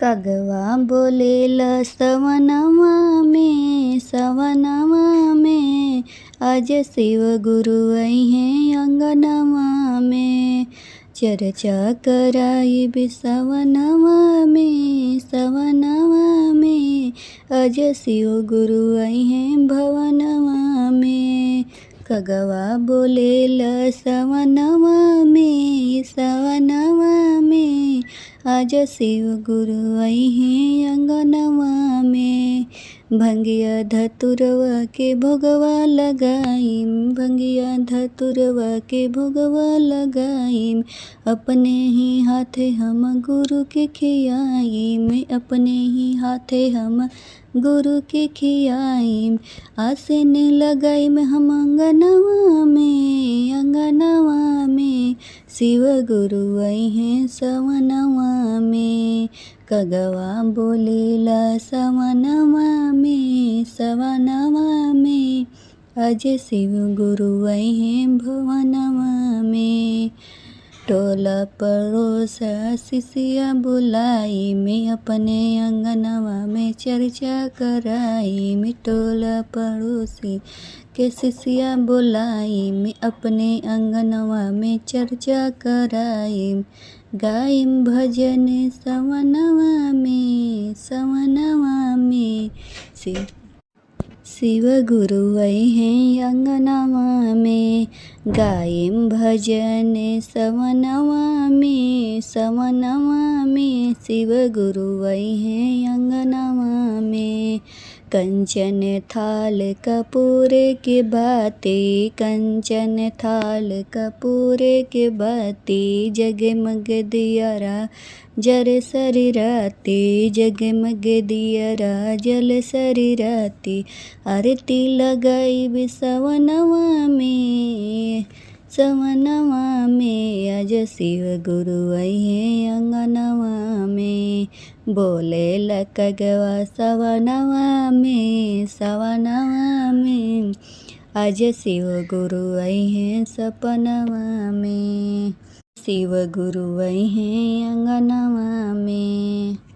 कगवा बोलेला सवनवा में आज शिव गुरु आई हैं अंगनवा में। चर्चा कराई भी सवनवा में आज शिव गुरु आई हैं भवनवा में। कगवा बोलेला सवनवा में आज शिव गुरु आई हैं अंगनवा में। भंगिया धतुरवा के भोगवा लगाईम, भंगिया धतुरवा के भोगवा लगाईम। अपने ही हाथे हम गुरु के खियाईम, अपने ही हाथे हम गुरु के खियाईम। आसन लगाईम हम अंगनवा में शिव गुरु आई हैं सवनवा में। कगवा बोलेला सवनवा में आज शिव गुरु आई हैं भवनवा में। टोला पड़ोसा शिष्या बुलाई में अपने अंगनवा में चर्चा कराई में। टोला पड़ोसी के शिष्या बुलाई में अपने अंगनवा में चर्चा कराई। गाइम भजन सवनवा में शिव गुरु आई हैं अंगनवा में। गाइम भजन सवनवा में शिव गुरु आई हैं अंगनवा में। कंचन थाल कपूरे के बाती, कंचन थाल कपूरे के बाती। जगमग दियरा जर सरी राती, जगमग दियरा जल सरी राती। आरती लगाई भी सवनवा में आज शिव गुरु आई हैं अंगनवा में। बोलेला कगवा सवनवा में आज शिव गुरु आई हैं सपनवा में। शिव गुरु आई हैं अंगनवा में।